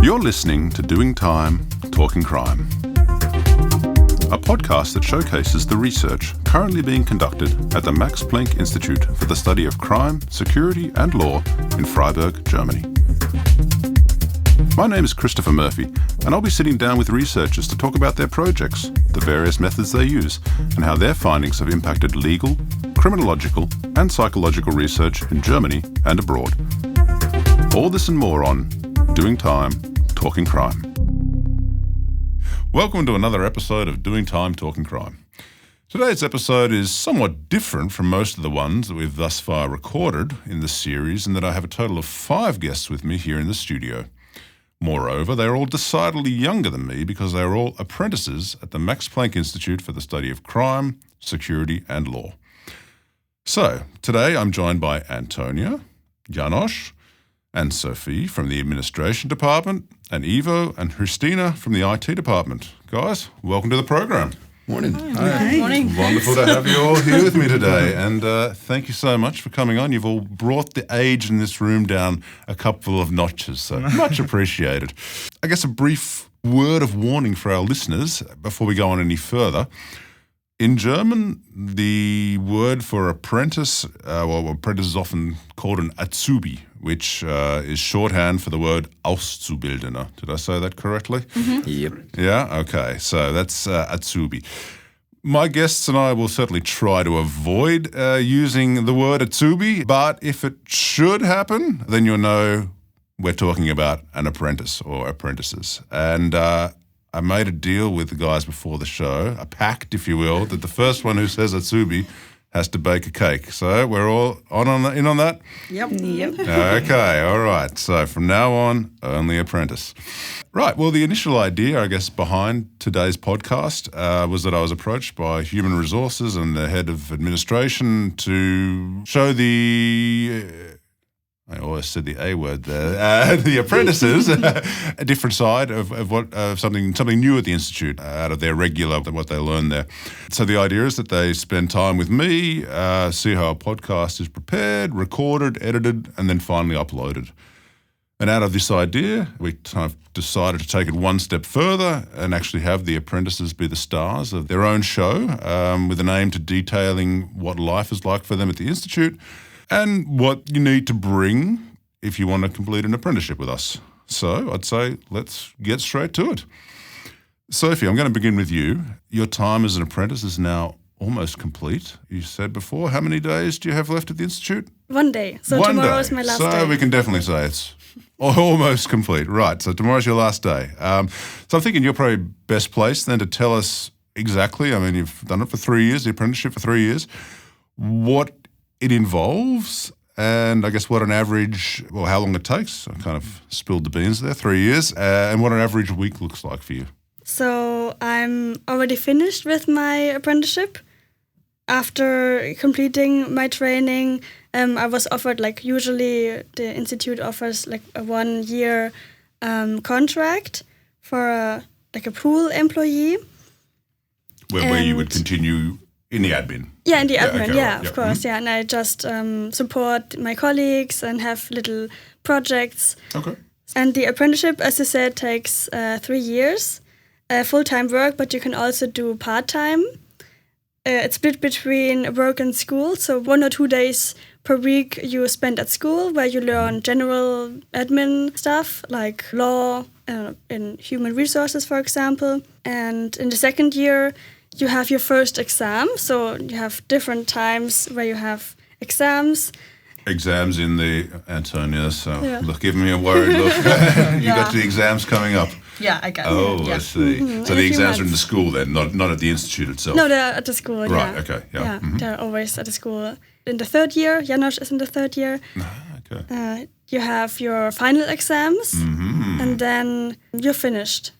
You're listening to Doing Time, Talking Crime, a podcast that showcases the research currently being conducted at the Max Planck Institute for the Study of Crime, Security and Law in Freiburg, Germany. My name is Christopher Murphy, and I'll be sitting down with researchers to talk about their projects, the various methods they use, and how their findings have impacted legal, criminological and psychological research in Germany and abroad. All this and more on Doing Time, Talking Crime. Welcome to another episode of Doing Time, Talking Crime. Today's episode is somewhat different from most of the ones that we've thus far recorded in this series, in that I have a total of 5 guests with me here in the studio. Moreover, they are all decidedly younger than me because they are all apprentices at the Max Planck Institute for the Study of Crime, Security and Law. So, today I'm joined by Antonia, Janos, and Sofie from the Administration Department, and Ivo and Hristina from the IT Department. Guys, welcome to the program. Morning. Hi. Morning. Wonderful to have you all here with me today, and thank you so much for coming on. You've all brought the age in this room down a couple of notches, so much appreciated. I guess a brief word of warning for our listeners before we go on any further. In German, the word for apprentice, apprentice is often called an Azubi, which is shorthand for the word Auszubildender. Did I say that correctly? Mm-hmm. Yep. Yeah? Okay, so that's Azubi. My guests and I will certainly try to avoid using the word Azubi, but if it should happen, then you'll know we're talking about an apprentice or apprentices. And I made a deal with the guys before the show, a pact, if you will, that the first one who says Azubi has to bake a cake. So we're all in on that? Yep. Okay, all right. So from now on, only apprentice. Right, well, the initial idea, I guess, behind today's podcast was that I was approached by Human Resources and the head of administration to show I always said the A word there. The apprentices, a different side of something new at the Institute, out of their regular, what they learn there. So the idea is that they spend time with me, see how a podcast is prepared, recorded, edited, and then finally uploaded. And out of this idea, we kind of decided to take it one step further and actually have the apprentices be the stars of their own show, with an aim to detailing what life is like for them at the Institute, and what you need to bring if you want to complete an apprenticeship with us. So I'd say let's get straight to it. Sofie, I'm going to begin with you. Your time as an apprentice is now almost complete. You said before, how many days do you have left at the Institute? 1 day. So tomorrow is my last day. So we can definitely say it's almost complete. Right, so tomorrow's your last day. So I'm thinking you're probably best placed then to tell us exactly, I mean, you've done it for 3 years, the apprenticeship for 3 years, what it involves, and I guess what an average, well, how long it takes. I kind of spilled the beans there, 3 years, and what an average week looks like for you. So I'm already finished with my apprenticeship. After completing my training, I was offered, like usually the Institute offers like a 1-year contract for a pool employee. Where you would continue in the admin? Yeah, in the admin, okay, of course, yeah. And I just support my colleagues and have little projects. Okay. And the apprenticeship, as you said, takes 3 years, full-time work, but you can also do part-time. It's split between work and school, so 1 or 2 days per week you spend at school, where you learn general admin stuff, like law, in human resources, for example. And in the second year, you have your first exam, so you have different times where you have exams. Exams in the Antonia, so look, give me a worried look. You got the exams coming up. Yeah, I got it. Oh, yeah. I see. Mm-hmm. So the exams are in the school then, not at the Institute itself? No, they're at the school, Right, okay, yeah. Mm-hmm. They're always at the school. In the third year, Janos is in the third year. Okay. You have your final exams, and then you're finished,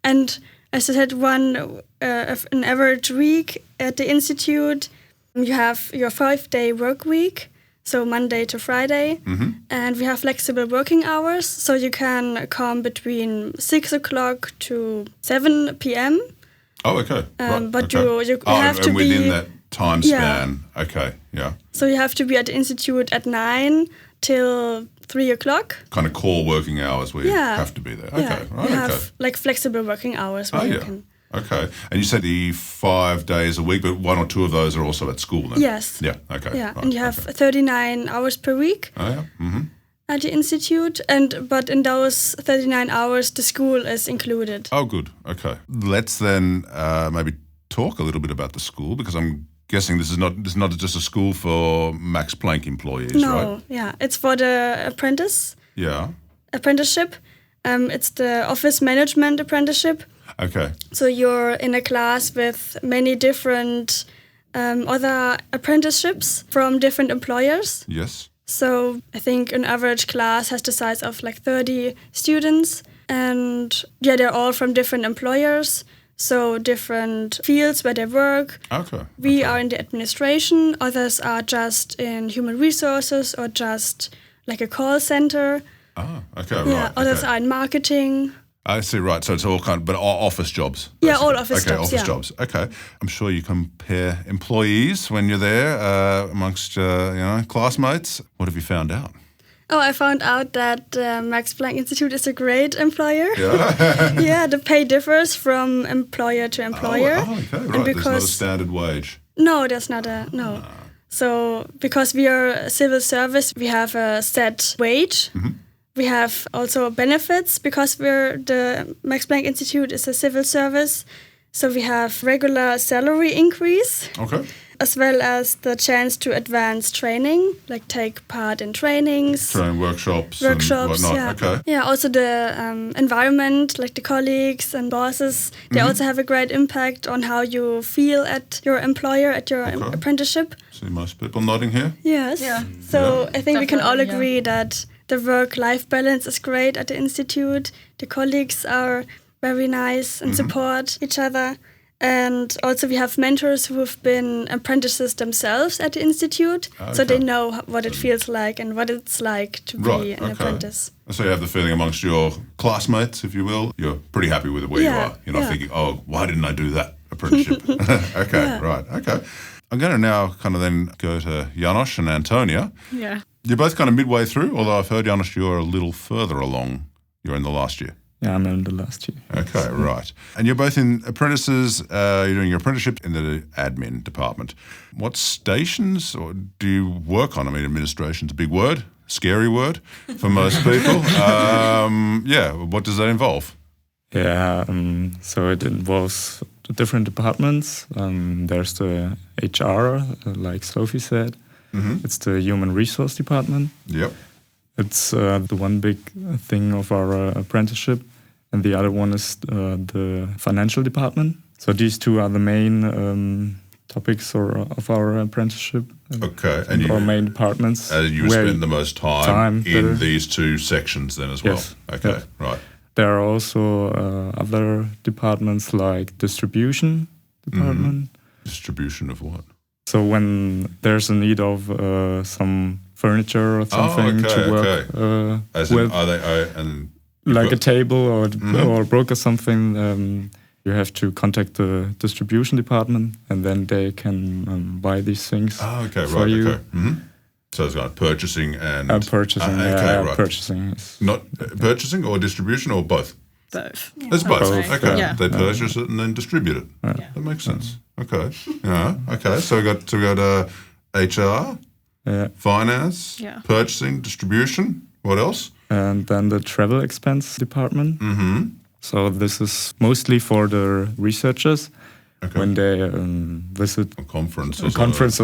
And as I said, an average week at the Institute, you have your 5-day work week, so Monday to Friday, and we have flexible working hours, so you can come between 6 o'clock to 7 p.m. Oh, okay. Right. But okay. you have to be within that time span. Yeah. Okay, yeah. So you have to be at the Institute at 9 till 3 o'clock. Kind of core working hours where you Yeah. have to be there. Okay, Yeah, right, you okay. have like flexible working hours where you can. Okay. And you said the 5 days a week, but 1 or 2 of those are also at school then? Yes. Yeah, okay. Yeah, right, and you have okay. 39 hours per week Oh, yeah. Mm-hmm. at the institute, but in those 39 hours, the school is included. Oh, good. Okay. Let's then maybe talk a little bit about the school, because I'm guessing this is not just a school for Max Planck employees, No, right? yeah, it's for the apprenticeship. It's the office management apprenticeship. Okay. So you're in a class with many different other apprenticeships from different employers. Yes. So I think an average class has the size of like 30 students. And yeah, they're all from different employers. So different fields where they work. Okay. We are in the administration. Others are just in human resources or just like a call center. Ah, okay, Yeah, right. others okay. are in marketing. I see, right. So it's all but all office jobs. Yeah, all basically. office okay, jobs, office yeah. jobs. Okay. I'm sure you compare employees when you're there amongst classmates. What have you found out? Oh, I found out that Max Planck Institute is a great employer. Yeah. Yeah, the pay differs from employer to employer. Oh, okay, right. And There's not a standard wage. No, there's not no. So because we are a civil service, we have a set wage. Mm-hmm. We have also benefits because the Max Planck Institute is a civil service. So we have regular salary increase. Okay. As well as the chance to advance training, like take part in trainings. Train workshops and whatnot. Yeah. Okay. Yeah, also the environment, like the colleagues and bosses, they also have a great impact on how you feel at your employer, at your apprenticeship. See most people nodding here. Yes. Yeah. So I think we can all Definitely, agree that the work-life balance is great at the institute. The colleagues are very nice and support each other. And also we have mentors who have been apprentices themselves at the institute, so they know what it feels like and what it's like to be an apprentice. So you have the feeling amongst your classmates, if you will, you're pretty happy with where you are. You're not thinking, oh, why didn't I do that apprenticeship? Okay, right, okay. I'm going to now kind of then go to Janos and Antonia. Yeah. You're both kind of midway through, although I've heard, Janos, you're a little further along. You're in the last year. Yeah, I'm in the last year. Okay, right. And you're both in apprentices. You're doing your apprenticeship in the admin department. What stations do you work on? I mean, administration's a big word, scary word for most people. What does that involve? Yeah, so it involves different departments. There's the HR, like Sofie said. Mm-hmm. It's the human resource department. Yep. It's the one big thing of our apprenticeship. And the other one is the financial department. So these two are the main topics of our apprenticeship. Okay. And our main departments. You spend the most time in these two sections then as well? Yes. Okay, right. There are also other departments like distribution department. Distribution of what? So when there's a need of some furniture or something to work As with, in, are they like a table or a broker something, you have to contact the distribution department, and then they can buy these things for you. Okay. Mm-hmm. So it's like purchasing and purchasing. right. Purchasing. Not purchasing or distribution or both. Both. It's both. Okay. Yeah. They purchase it and then distribute it. Yeah. That makes sense. Okay. Yeah. Okay. So we got HR, finance, purchasing, distribution. What else? And then the travel expense department. Mm-hmm. So this is mostly for the researchers when they visit a conference or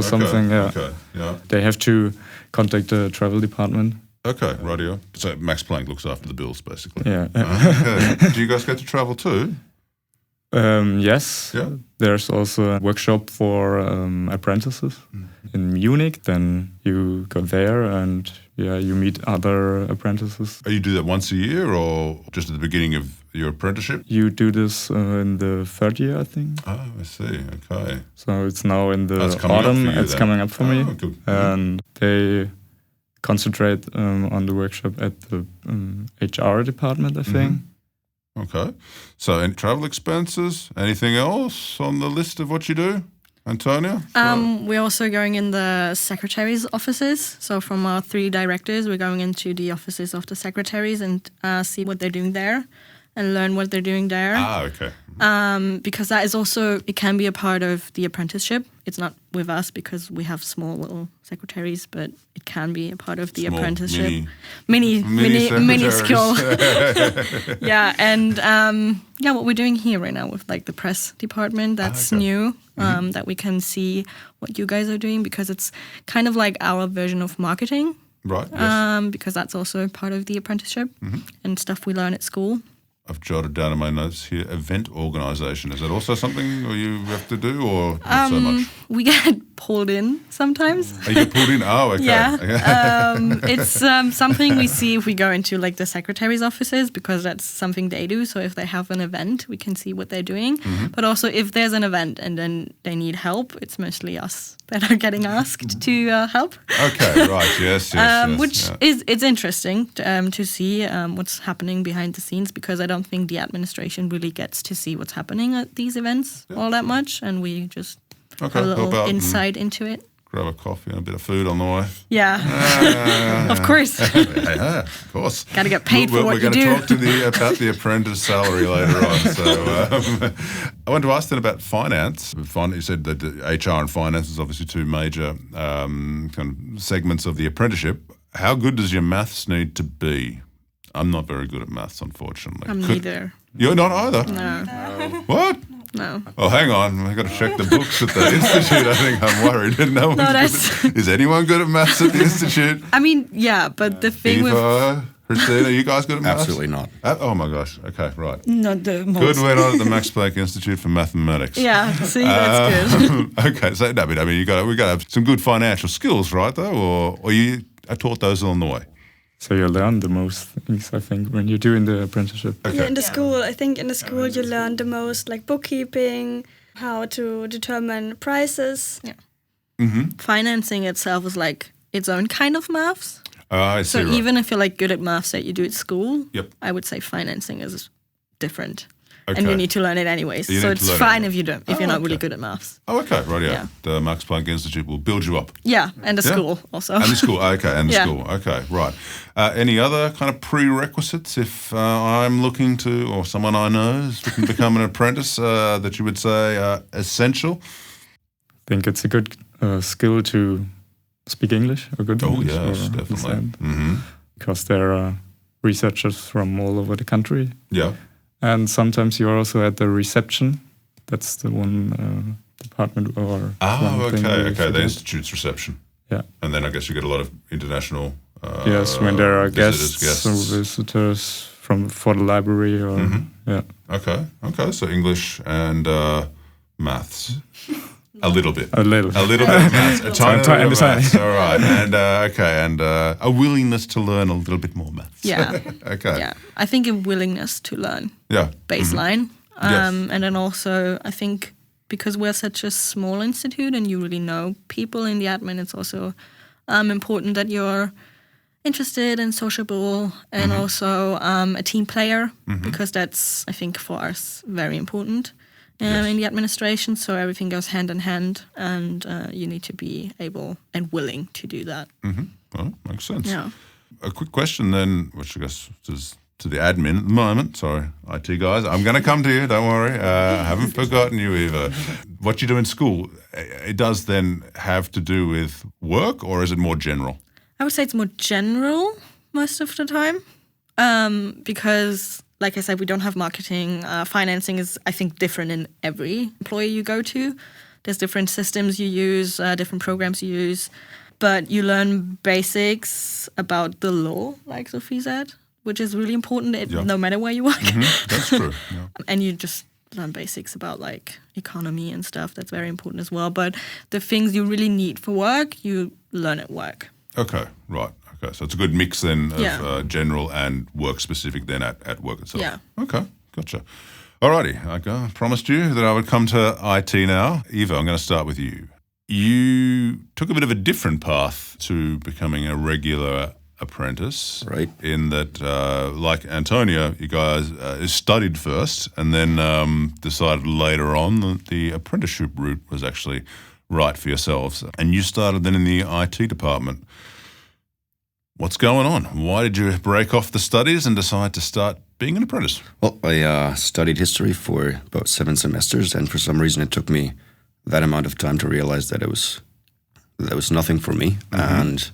something. Yeah. Okay. Yeah. They have to contact the travel department. Okay, radio. So Max Planck looks after the bills, basically. Yeah. Okay. Do you guys get to travel too? Yes. Yeah. There's also a workshop for apprentices in Munich. Then you go there and you meet other apprentices. You do that once a year or just at the beginning of your apprenticeship? You do this in the third year, I think. Oh, I see. Okay. So it's now in the That's coming autumn. up for you, It's then. coming up for me. Good. And they concentrate on the workshop at the HR department, I think. Okay. So any travel expenses? Anything else on the list of what you do? Antonia? We're also going in the secretaries' offices. So from our 3 directors, we're going into the offices of the secretaries and see what they're doing there and learn what they're doing there. Okay. Because that is also, it can be a part of the apprenticeship. It's not with us because we have small little secretaries, but it can be a part of the Small, apprenticeship. mini Mini skill. secretaries. Yeah, and what we're doing here right now with like the press department, that's new, that we can see what you guys are doing because it's kind of like our version of marketing. Right, yes. Because that's also part of the apprenticeship and stuff we learn at school. I've jotted down in my notes here, event organisation. Is that also something you have to do or not so much? We get pulled in sometimes. You get pulled in? Oh, okay. Yeah. It's something we see if we go into like the secretary's offices because that's something they do. So if they have an event, we can see what they're doing. But also if there's an event and then they need help, it's mostly us that are getting asked to help. Okay, right. Yes. Which is it's interesting to see what's happening behind the scenes because I don't think the administration really gets to see what's happening at these events all that much, and we just have a little insight into it. Grab a coffee and a bit of food on the way. Yeah, of course. Yeah, of course. Got to get paid for what you do. We're going to talk about the apprentice salary later on. So I want to ask then about finance. You said that HR and finance is obviously 2 major kind of segments of the apprenticeship. How good does your maths need to be? I'm not very good at maths, unfortunately. I'm neither. You're not either? No. What? No. Oh, hang on. We've got to check the books at the Institute. I think I'm worried. Is anyone good at maths at the Institute? I mean, yeah, but the thing Eva, Hristina, are you guys good at maths? Absolutely not. Oh, my gosh. Okay, right. not the most. Good, we're not at the Max Planck Institute for Mathematics. Yeah, see, that's good. Okay, so no, but I mean, we got to have some good financial skills, right, though? Or you are taught those along the way? So you learn the most things, I think, when you're doing the apprenticeship. Okay. Yeah, in the school, I think in the school you learn the most, like bookkeeping, how to determine prices. Yeah. Financing itself is like its own kind of maths. I see. So even if you're like good at maths that you do at school, I would say financing is different. Okay. And you need to learn it anyways. So it's fine if you don't, if you're not really good at maths. Oh, okay, right, yeah. The Max Planck Institute will build you up. Yeah, and the school also. And the school, okay, and the school, okay, right. Any other kind of prerequisites if I'm looking to, or someone I know is looking to become an apprentice that you would say essential? I think it's a good skill to speak English, or good English. Oh, yes, definitely. Because there are researchers from all over the country. Yeah. And sometimes you're also at the reception. That's the one department or. The Institute's reception. Yeah. And then I guess you get a lot of international. Yes, when there are guests. or visitors for the library or yeah. Okay. So English and maths. A little bit. A little bit of maths. A tiny bit of maths. All right. And and a willingness to learn a little bit more maths. Yeah. Okay. Yeah. I think a willingness to learn. Yeah. Baseline. Yes. And then also I think because we're such a small institute and you really know people in the admin, it's also important that you're interested and sociable and also a team player because that's, I think, for us very important. In the administration, so everything goes hand in hand, and you need to be able and willing to do that. Well, makes sense. Yeah. A quick question then, which I guess is to the admin at the moment. Sorry, IT guys, I'm going to come to you. Don't worry. I haven't forgotten you either. What you do in school, it does then have to do with work, or is it more general? I would say it's more general most of the time, because. Like I said, we don't have marketing. Financing is, I think, different in every employer you go to. There's different systems you use, different programs you use. But you learn basics about the law, like Sofie said, which is really important no matter where you work. That's true. Yeah. And you just learn basics about like economy and stuff. That's very important as well. But the things you really need for work, you learn at work. Okay, right. Okay, so it's a good mix then of general and work-specific then at work itself. Yeah. Okay, gotcha. Alrighty, I promised you that I would come to IT now. Eva, I'm going to start with you. You took a bit of a different path to becoming a regular apprentice, Right. in that, like Antonia, you guys studied first and then decided later on that the apprenticeship route was actually right for yourselves. And you started then in the IT department. What's going on? Why did you break off the studies and decide to start being an apprentice? Well, I studied history for about 7 semesters, and for some reason it took me that amount of time to realize that it was nothing for me. And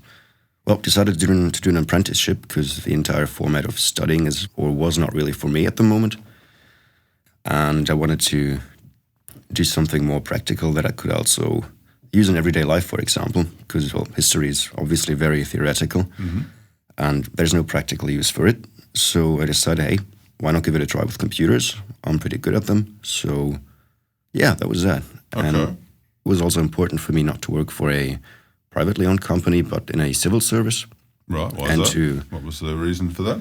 well, decided to do an apprenticeship because the entire format of studying was not really for me at the moment. And I wanted to do something more practical that I could also use in everyday life, for example, because history is obviously very theoretical and there's no practical use for it. So I decided, hey, why not give it a try with computers? I'm pretty good at them. So yeah, that was that. Okay. And it was also important for me not to work for a privately owned company, but in a civil service. Right, why And is that? What was the reason for that?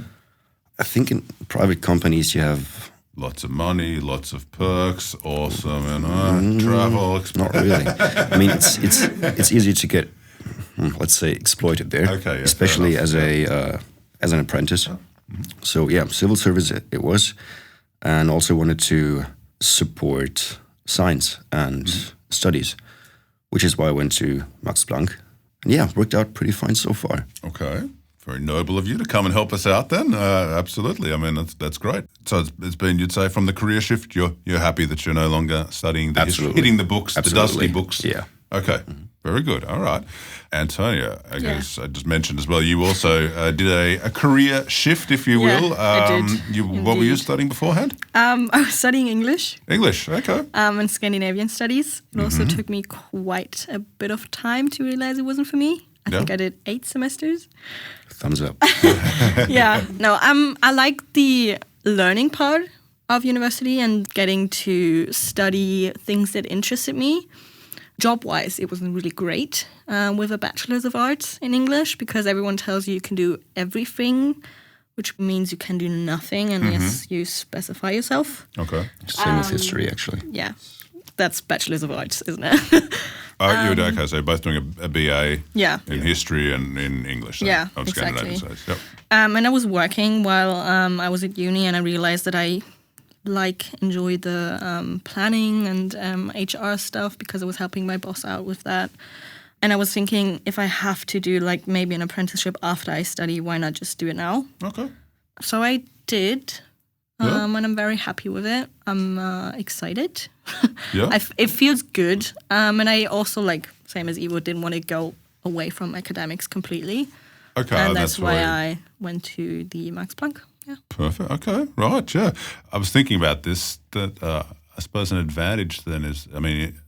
I think in private companies you have... Lots of money, lots of perks, awesome, and travel. Not really. I mean, it's easy to get, let's say, exploited there, Okay, yeah, especially fair as an apprentice. So yeah, civil service it was, and also wanted to support science and studies, which is why I went to Max Planck. And yeah, worked out pretty fine so far. Okay. Very noble of you to come and help us out then. Absolutely. I mean, that's great. So it's been, you'd say, from the career shift, you're happy that you're no longer studying the history, hitting the books, the dusty books. Yeah. Okay. Very good. All right. Antonia, I guess I just mentioned as well, you also did a career shift, if you will. I did. What were you studying beforehand? I was studying English. English, okay. And Scandinavian studies. It also took me quite a bit of time to realize it wasn't for me. I think I did 8 semesters. Thumbs up. Yeah. No, I like the learning part of university and getting to study things that interested me. Job-wise, it wasn't really great with a Bachelor's of Arts in English because everyone tells you can do everything, which means you can do nothing unless you specify yourself. Okay. Same with history, actually. Yeah. That's Bachelor's of Arts, isn't it? Okay, so both doing a BA in history and in English. Yeah, of exactly. Scandinavian studies. Yep. And I was working while I was at uni, and I realized that I enjoy the planning and HR stuff because I was helping my boss out with that. And I was thinking, if I have to do maybe an apprenticeship after I study, why not just do it now? Okay. So I did. And I'm very happy with it. I'm excited. Yeah. It feels good. And I also, same as Ivo, didn't want to go away from academics completely. Okay. And that's why I went to the Max Planck. Yeah. Perfect. Okay. Right. Yeah. I was thinking about this, that I suppose an advantage then is, I mean,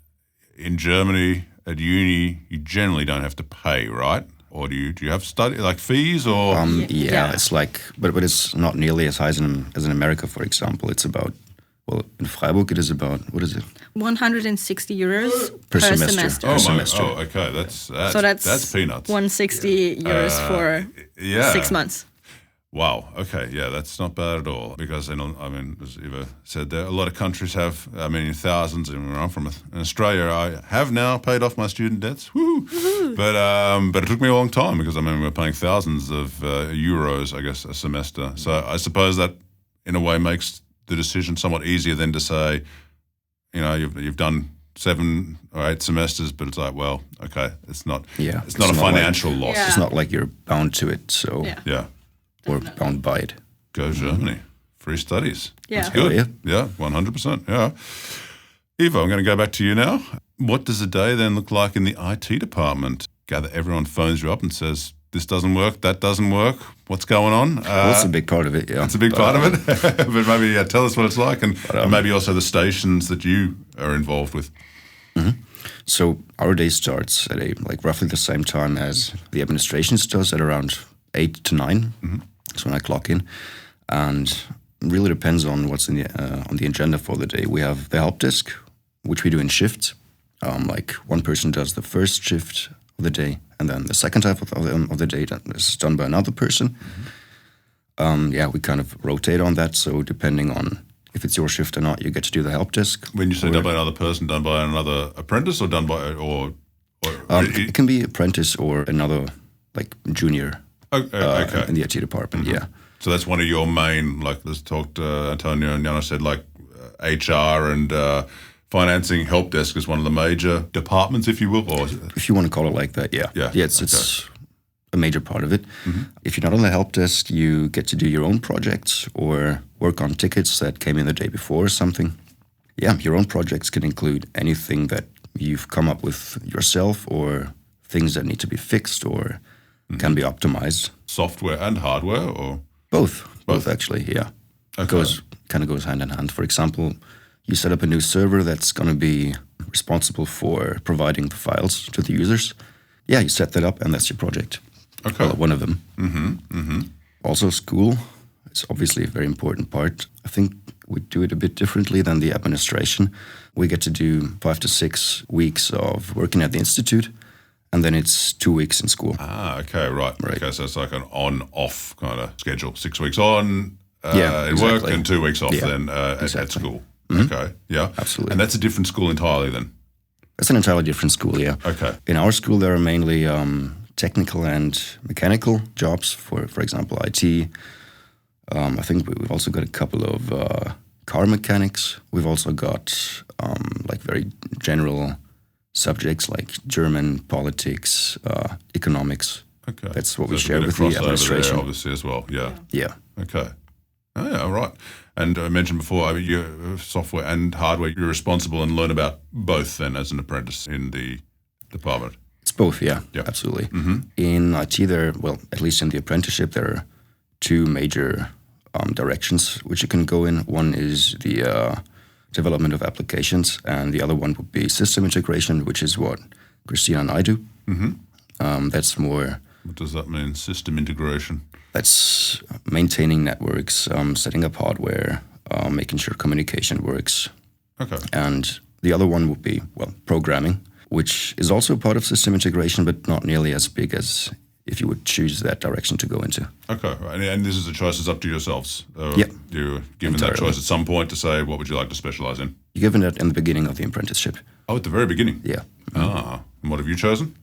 in Germany at uni, you generally don't have to pay, right? Or do you have study fees or? Yeah, it's but it's not nearly as high as in America, for example. It's about, in Freiburg it is about, what is it? 160 euros per semester. Oh, okay. That's peanuts. 160 euros for 6 months. Wow. Okay. Yeah, that's not bad at all. Because as Eva said, there a lot of countries have. I mean, thousands. I'm from Australia. I have now paid off my student debts. Woo! But it took me a long time because we're paying thousands of euros, I guess, a semester. So I suppose that in a way makes the decision somewhat easier than to say, you've done 7 or 8 semesters, but it's okay, it's not a financial loss. Yeah. It's not like you're bound to it. So Yeah. Or bound by it. Go Germany. Free studies. Yeah. That's good. Yeah. 100%. Yeah. Ivo, I'm going to go back to you now. What does a day then look like in the IT department? Gather everyone phones you up and says, this doesn't work, that doesn't work. What's going on? That's a big part of it, yeah. That's a big part of it. But maybe tell us what it's like and maybe also the stations that you are involved with. Mm-hmm. So our day starts at roughly the same time as the administration does, at around 8 to 9. Mm-hmm. That's when I clock in. And it really depends on what's on the agenda for the day. We have the help desk, which we do in shifts. One person does the first shift of the day, and then the second half of the day that is done by another person. Mm-hmm. We kind of rotate on that. So depending on if it's your shift or not, you get to do the help desk. When you say done by another person, done by another apprentice, or done by it can be apprentice or another junior Okay. in the IT department. Yeah. So that's one of your main, like, let's talk to Antonia and Janos said, like, HR and financing help desk is one of the major departments, if you will, or If you want to call it like that, yeah. Yeah, It's a major part of it. If you're not on the help desk, you get to do your own projects or work on tickets that came in the day before or something. Yeah, your own projects can include anything that you've come up with yourself or things that need to be fixed or can be optimized. software and hardware, or Both actually, yeah. Okay. Kind of goes hand in hand. For example, you set up a new server that's going to be responsible for providing the files to the users. Yeah, you set that up and that's your project. Okay. Well, one of them. Also, school is obviously a very important part. I think we do it a bit differently than the administration. We get to do 5 to 6 weeks of working at the institute, and then it's 2 weeks in school. Okay, right. Okay, so it's like an on-off kind of schedule. 6 weeks on Yeah, in work exactly. and 2 weeks off Yeah, then at exactly. school. Okay, yeah. Absolutely. And that's a different school entirely then? That's an entirely different school, yeah. Okay. In our school, there are mainly technical and mechanical jobs, for example, IT. I think we've also got a couple of car mechanics. We've also got like very general subjects like German, politics, economics. Okay. That's what we there's a share bit of with the crossover administration. there, obviously, as well, yeah. Yeah. Okay. Oh, yeah, all right. And I mentioned before, I mean, you're software and hardware, you're responsible and learn about both then as an apprentice in the department. It's both, yeah, Yeah. absolutely. In IT, at least in the apprenticeship, there are two major directions which you can go in. One is the development of applications, and the other one would be system integration, which is what Hristina and I do. That's more... What does that mean, system integration? That's maintaining networks, setting up hardware, making sure communication works. Okay. And the other one would be, programming, which is also part of system integration, but not nearly as big as if you would choose that direction to go into. Okay, right. And this is a choice that's up to yourselves. Yeah. You're given that Entirely. choice at some point to say, what would you like to specialize in? You're given that in the beginning of the apprenticeship. Oh, at the very beginning? Yeah. And what have you chosen?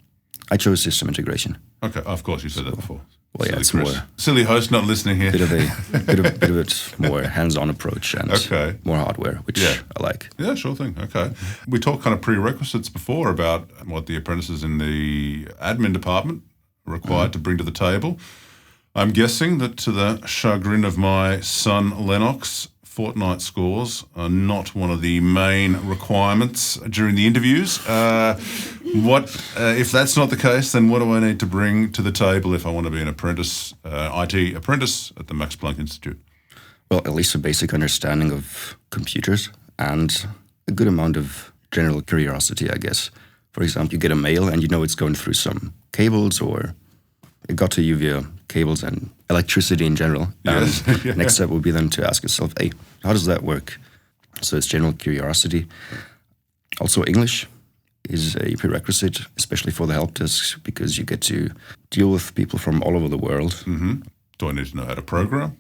I chose system integration. Okay, of course, you said that before. Well, yeah, Silly it's Chris. more Silly host not listening here. bit of a more hands-on approach and Okay. more hardware, which Yeah. I like. Yeah, sure thing. Okay. We talked kind of prerequisites before about what the apprentices in the admin department are required to bring to the table. I'm guessing that to the chagrin of my son Lennox, fortnight scores are not one of the main requirements during the interviews. If that's not the case, then what do I need to bring to the table if I want to be an apprentice, IT apprentice at the Max Planck Institute? Well, at least a basic understanding of computers and a good amount of general curiosity, I guess. For example, you get a mail and you know it's going through some cables, or it got to you via cables and electricity in general. Yes. And Yeah. next step would be then to ask yourself, hey, how does that work? So it's general curiosity. Also, English is a prerequisite, especially for the help desks, because you get to deal with people from all over the world. Do I need to know how to program?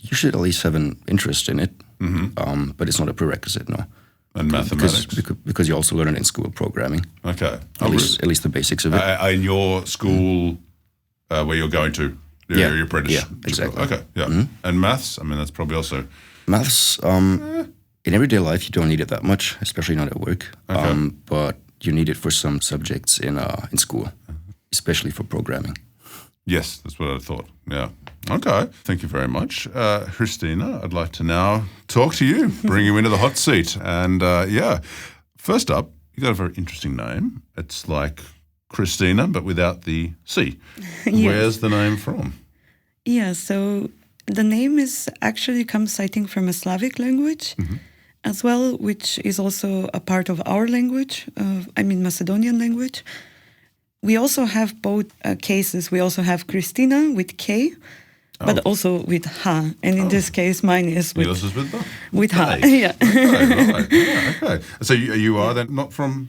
You should at least have an interest in it, but it's not a prerequisite, no. And mathematics? Because you also learn it in school, programming. Okay. At least the basics of it. In your school where you're going to, your apprentice? Yeah, exactly. Okay, yeah. And maths? I mean, that's probably also... Maths, in everyday life, you don't need it that much, especially not at work. Okay. But you need it for some subjects in school, especially for programming. Yes, that's what I thought. Yeah. Okay. Thank you very much. Hristina, I'd like to now talk to you, bring you into the hot seat. And first up, you got a very interesting name. It's like Hristina, but without the C. Yes. Where's the name from? Yeah, so the name comes, I think, from a Slavic language as well, which is also a part of our language, Macedonian language. We also have both cases. We also have Hristina with K, but also with H. And in this case, mine is with, Yours is with the with H. H. Yeah. Okay, right. Yeah, okay. So you are then not from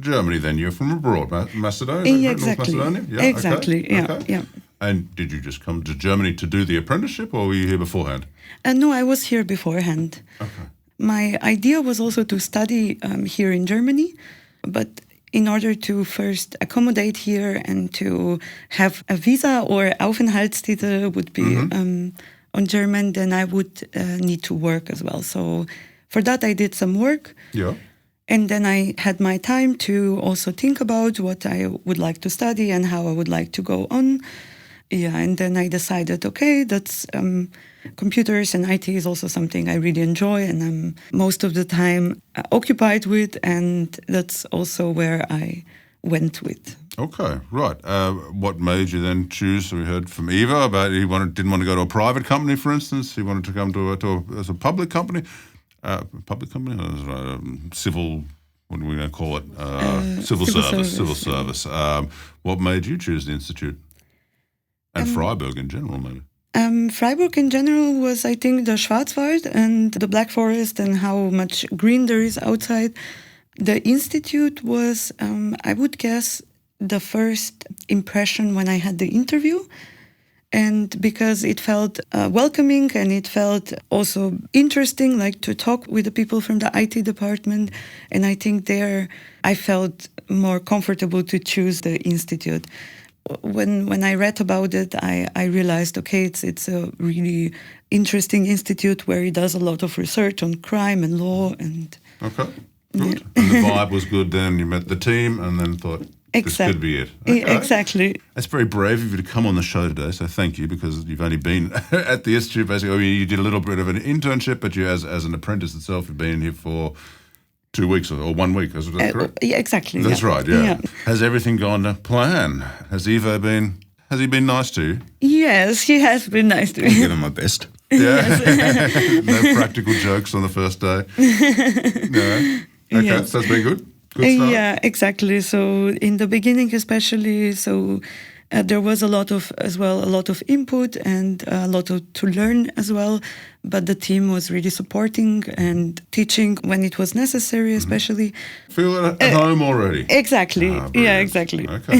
Germany then? You're from abroad, Macedonia? Yeah, North exactly. Macedonia? Yeah, Exactly, okay. yeah, Okay. yeah. And did you just come to Germany to do the apprenticeship, or were you here beforehand? No, I was here beforehand. Okay. My idea was also to study here in Germany, but in order to first accommodate here and to have a visa or Aufenthaltstitel would be on German, then I would need to work as well. So for that, I did some work. Yeah. And then I had my time to also think about what I would like to study and how I would like to go on. Yeah, and then I decided, okay, that's computers and IT is also something I really enjoy and I'm most of the time occupied with, and that's also where I went with. Okay, right. What made you then choose? So we heard from Eva about he didn't want to go to a private company, for instance. He wanted to come as a public company. Civil. What are we going to call it? Civil service. Civil service. What made you choose the institute? And Freiburg in general, maybe. Freiburg in general was, I think, the Schwarzwald and the Black Forest and how much green there is outside. The institute was, I would guess, the first impression when I had the interview. And because it felt welcoming and it felt also interesting, like to talk with the people from the IT department. And I think there I felt more comfortable to choose the institute. When I read about it, I realized, okay, it's a really interesting institute where it does a lot of research on crime and law. And okay, good. Yeah. And the vibe was good then. You met the team and then thought, this could be it. Okay. Exactly. That's very brave of you to come on the show today, so thank you, because you've only been at the institute, basically. I mean, you did a little bit of an internship, but you, as an apprentice itself, you've been here for 2 weeks or 1 week, is that correct? Yeah, exactly. That's right, yeah. Has everything gone to plan? Has he been nice to you? Yes, he has been nice to me. I'll give him my best. Yeah. No practical jokes on the first day. No. Okay, Yes. so that's been good. Good start. Yeah, exactly. So in the beginning, especially, there was a lot of input and a lot to learn as well. But the team was really supporting and teaching when it was necessary, especially. Feel at home already. Exactly. Yeah, exactly. Okay.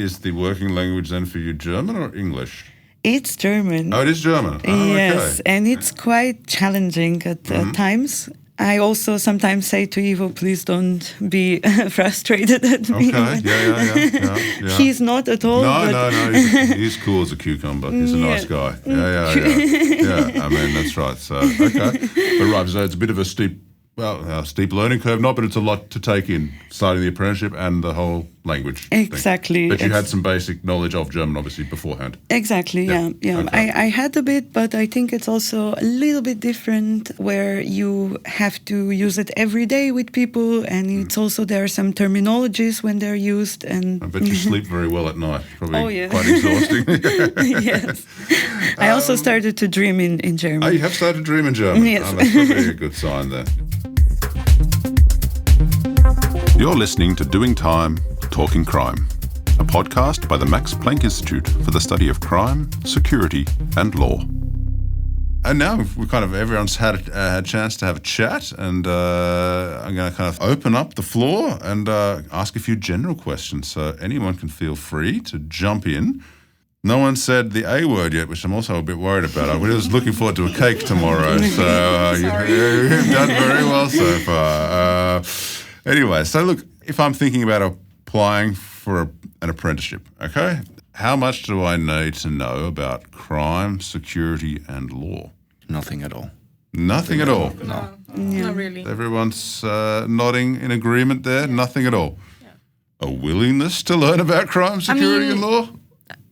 Is the working language then for you German or English? It's German. Oh, it is German. Oh, yes, okay. and it's quite challenging at times. I also sometimes say to Ivo, please don't be frustrated at me. Okay, yeah. He's not at all. No. He's cool as a cucumber. He's a nice guy. Yeah. I mean, that's right. So, okay. But right, so it's a bit of a steep learning curve, but it's a lot to take in, starting the apprenticeship and the whole language Exactly. thing. But you had some basic knowledge of German, obviously, beforehand. Exactly, yeah. Okay. I had a bit, but I think it's also a little bit different where you have to use it every day with people, and it's also there are some terminologies when they're used. And I bet you sleep very well at night. Probably quite exhausting. Yes. I also started to dream in German. Oh, you have started to dream in German? Yes. Oh, that's probably a good sign there. You're listening to Doing Time, Talking Crime, a podcast by the Max Planck Institute for the study of crime, security and law. And now everyone's had a chance to have a chat, and I'm going to kind of open up the floor and ask a few general questions, so anyone can feel free to jump in. No one said the A word yet, which I'm also a bit worried about. I was looking forward to a cake tomorrow, so you've done very well so far. Anyway, so look, if I'm thinking about applying for an apprenticeship, okay, how much do I need to know about crime, security and law? Nothing at all. Nothing at all? No, not really. Everyone's nodding in agreement there? Nothing at all? Yeah. A willingness to learn about crime, security and law?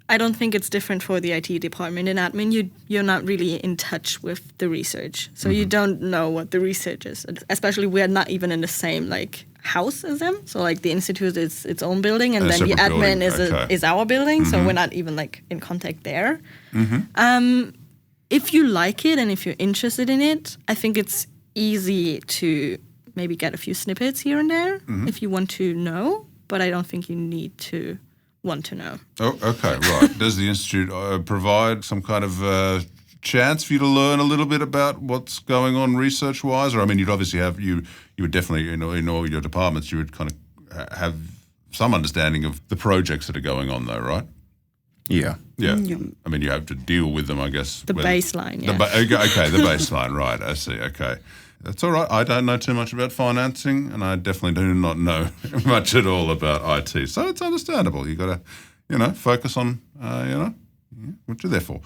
I don't think it's different for the IT department. In admin, you're not really in touch with the research. So you don't know what the research is. Especially we're not even in the same house as them. So the institute is its own building, and then the admin is our building. So we're not even in contact there. If you like it and if you're interested in it, I think it's easy to maybe get a few snippets here and there if you want to know. But I don't think you need to want to know. Oh, okay, right. Does the institute provide some kind of chance for you to learn a little bit about what's going on research-wise? Or I mean, you'd obviously have you would definitely in all your departments you would kind of have some understanding of the projects that are going on, though, right? Yeah. I mean, you have to deal with them, I guess. The baseline, yeah. Okay, the baseline, right? I see. Okay. That's all right. I don't know too much about financing, and I definitely do not know much at all about IT. So it's understandable. You got to, focus on, what you're there for.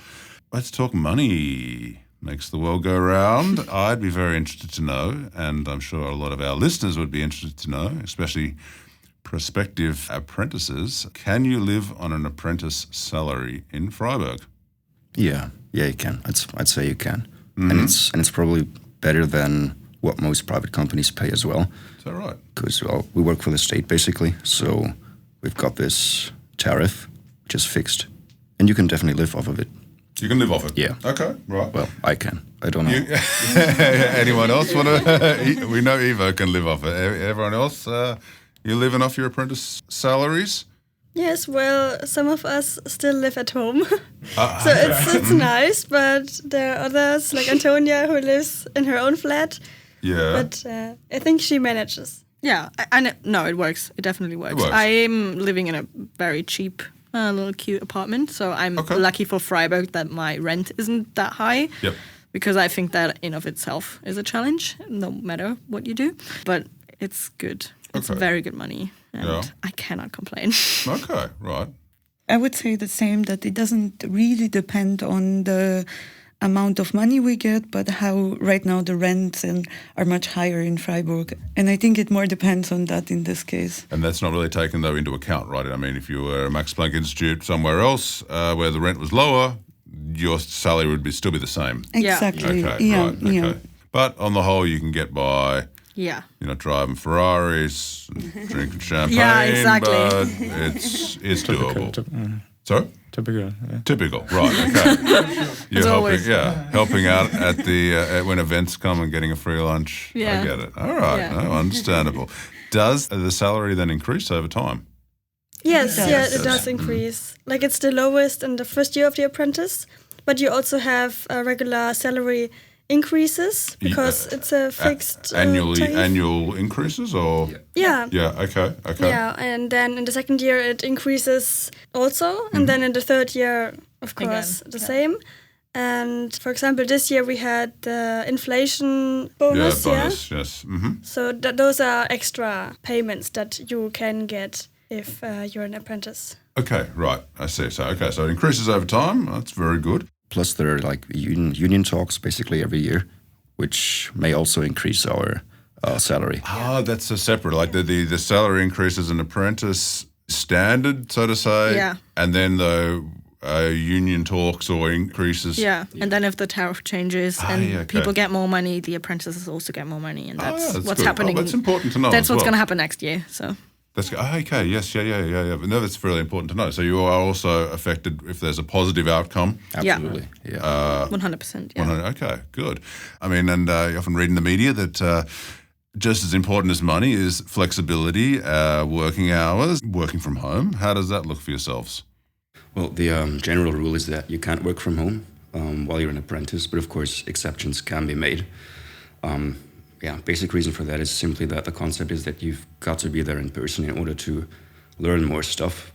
Let's talk money. Makes the world go round. I'd be very interested to know, and I'm sure a lot of our listeners would be interested to know, especially prospective apprentices. Can you live on an apprentice salary in Freiburg? Yeah, you can. I'd say you can, and it's probably better than what most private companies pay as well. Is that right? Because we work for the state basically, so we've got this tariff which is fixed, and you can definitely live off of it. You can live off it? Yeah. Okay, right. Well, I can. I don't know. Anyone else want to? We know Ivo can live off it. Everyone else, you living off your apprentice salaries? Yes, well, some of us still live at home. So it's nice, but there are others, like Antonia, who lives in her own flat. Yeah. But I think she manages. Yeah, no, it works. It definitely works. It works. I'm living in a very cheap, little cute apartment, so I'm lucky for Freiburg that my rent isn't that high. Yep. Because I think that in of itself is a challenge, no matter what you do. But it's good. It's very good money, and I cannot complain. Okay, right. I would say the same, that it doesn't really depend on the amount of money we get, but how right now the rents are much higher in Freiburg. And I think it more depends on that in this case. And that's not really taken, though, into account, right? I mean, if you were a Max Planck Institute somewhere else where the rent was lower, your salary would still be the same. Exactly. Okay, Yeah, right, okay. yeah. But on the whole, you can get by. Yeah. You're not driving Ferraris, and drinking champagne, Yeah, exactly. but it's doable. Sorry? Typical, yeah. Typical, right, okay. You're helping out at the when events come and getting a free lunch. Yeah. I get it. All right, Yeah. no, understandable. Does the salary then increase over time? Yes, it does increase. Like it's the lowest in the first year of the apprentice, but you also have regular salary increases because it's a fixed annual increases or yeah okay yeah, and then in the second year it increases also, and then in the third year of course the same. And for example, this year we had the inflation bonus. Yes. So those are extra payments that you can get if you're an apprentice. Okay, right, I see. So it increases over time. That's very good. Plus, there are like union talks basically every year, which may also increase our salary. That's a separate. Like the salary increase as an apprentice standard, so to say. Yeah. And then the union talks or increases. Yeah, and then if the tariff changes and people get more money, the apprentices also get more money, and that's what's good. happening. That's important to know. That's what's going to happen next year. So. That's okay. Yes. Yeah. But no, that's really important to know. So you are also affected if there's a positive outcome. Absolutely. Yeah. 100%. Yeah. Okay. Good. I mean, and you often read in the media that just as important as money is flexibility, working hours, working from home. How does that look for yourselves? Well, the general rule is that you can't work from home while you're an apprentice, but of course exceptions can be made. Basic reason for that is simply that the concept is that you've got to be there in person in order to learn more stuff.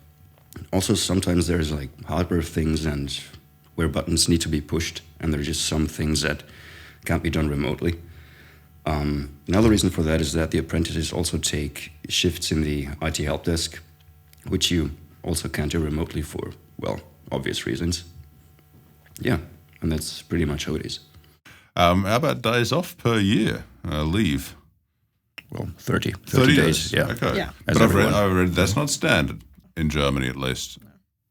Also, sometimes there's like hardware things and where buttons need to be pushed, and there are just some things that can't be done remotely. Another reason for that is that the apprentices also take shifts in the IT help desk, which you also can't do remotely for, well, obvious reasons. Yeah, and that's pretty much how it is. How about days off per year, leave? Well, 30 days. Yeah. Okay. Yeah. But I've read that's not standard in Germany, at least.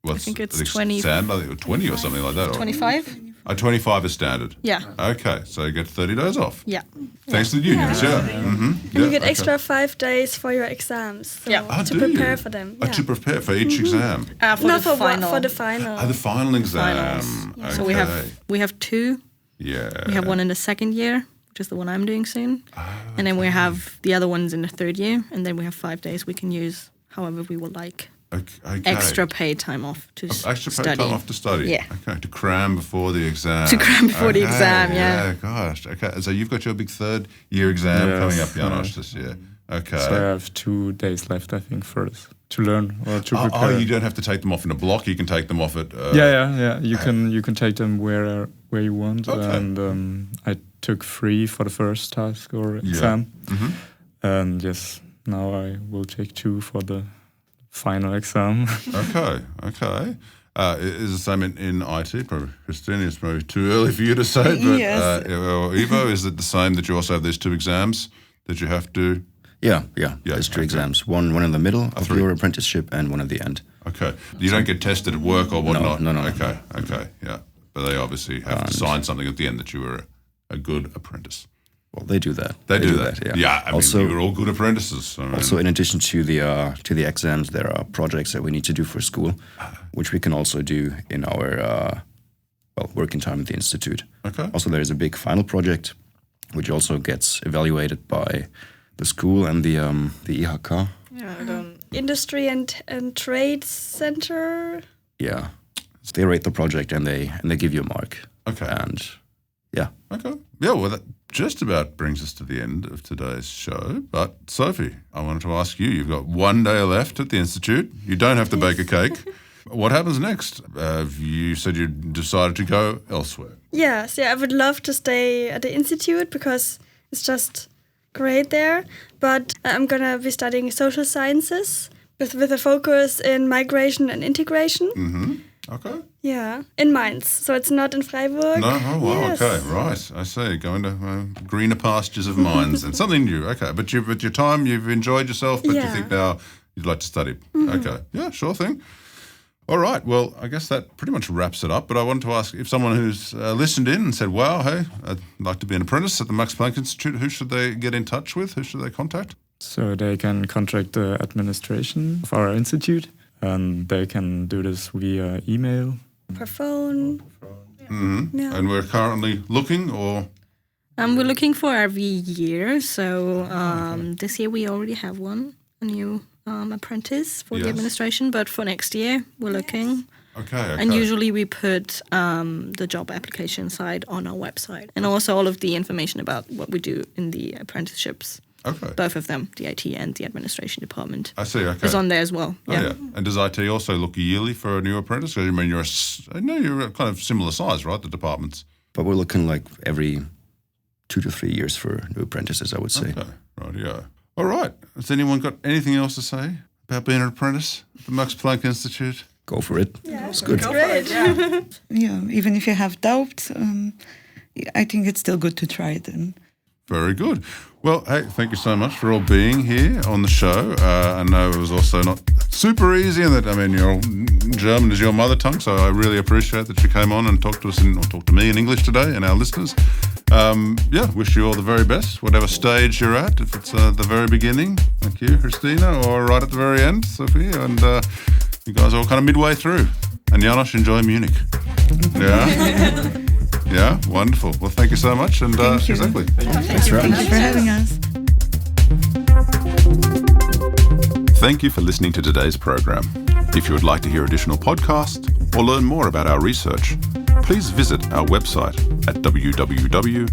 I think it's 20 or something like that. 25? 25 is standard. Yeah. Okay, so you get 30 days off. Yeah. Thanks to the unions, And you get extra 5 days for your exams to prepare for them. Yeah. To prepare for each exam. For the final. For the final. The final exam. Okay. So we have 2. Yeah. We have one in the second year, which is the one I'm doing soon. And then we have the other ones in the third year. And then we have 5 days we can use however we would like. Okay. Extra paid time off to study. Extra paid time off to study. Yeah. Okay, to cram before the exam. The exam, yeah. Yeah, gosh. Okay, so you've got your big third year exam coming up, Janos, this year. Okay. So I have 2 days left, I think, first to learn or to prepare. Oh, you don't have to take them off in a block. You can take them off at. Yeah. You can take them where you want, Okay. and I took 3 for the first task or exam. And yes, now I will take 2 for the final exam. Okay. Is the same in IT? Probably, Hristina, it's probably too early for you to say, but Yes. Ivo, is it the same that you also have these 2 exams that you have to? Yeah. There's 2 exams. One in the middle of your apprenticeship and one at the end. Okay. You don't get tested at work or whatnot? No. Okay, yeah. But they obviously have to sign something at the end that you were a good apprentice. Well, they do that. They do that. Yeah. I mean, you're all good apprentices. Also, in addition to the exams, there are projects that we need to do for school, which we can also do in our working time at the institute. Okay. Also, there is a big final project, which also gets evaluated by the school and the IHK. Industry and Trade Center. Yeah, they rate the project and they give you a mark. Okay. And yeah. Okay. Yeah, well, that just about brings us to the end of today's show. But, Sofie, I wanted to ask you, you've got 1 day left at the Institute. You don't have to bake a cake. What happens next? You said you decided to go elsewhere. Yes, I would love to stay at the Institute because it's just great there. But I'm going to be studying social sciences with a focus in migration and integration. Mm-hmm. Okay. Yeah, in Mainz. So it's not in Freiburg. No? Oh, wow. Yes. Okay, right. I see. Going to greener pastures of Mainz and something new. Okay, but your time, you've enjoyed yourself, but you think now you'd like to study. Okay. Yeah, sure thing. All right. Well, I guess that pretty much wraps it up. But I wanted to ask if someone who's listened in and said, wow, hey, I'd like to be an apprentice at the Max Planck Institute, who should they get in touch with? Who should they contact? So they can contact the administration of our institute, and they can do this via email. Per phone. Mm-hmm. Yeah. And we're currently looking, or? We're looking for every year. So this year we already have a new apprentice for the administration. But for next year, we're looking. Okay. And usually we put the job application side on our website. And also all of the information about what we do in the apprenticeships. Okay. Both of them, the IT and the administration department. I see, okay. Is on there as well. Oh, yeah. And does IT also look yearly for a new apprentice? I mean, you're kind of similar size, right, the departments? But we're looking like every 2 to 3 years for new apprentices, I would say. Okay, right, yeah. All right. Has anyone got anything else to say about being an apprentice at the Max Planck Institute? Go for it. Yeah, it's good. Great. Yeah, even if you have doubts, I think it's still good to try it. And very good. Well, hey, thank you so much for all being here on the show. I know it was also not super easy, and that, I mean, German is your mother tongue, so I really appreciate that you came on and talked to me in English today and our listeners. Wish you all the very best, whatever stage you're at, if it's the very beginning, thank you, Hristina, or right at the very end, Sofie, and you guys are all kind of midway through. And Janos, enjoy Munich. Yeah? Yeah, wonderful. Well, thank you so much. And Thank you. exactly. Thanks for having thank you for having us. Thank you for listening to today's program. If you would like to hear additional podcasts or learn more about our research, please visit our website at www.csl.mpg.de.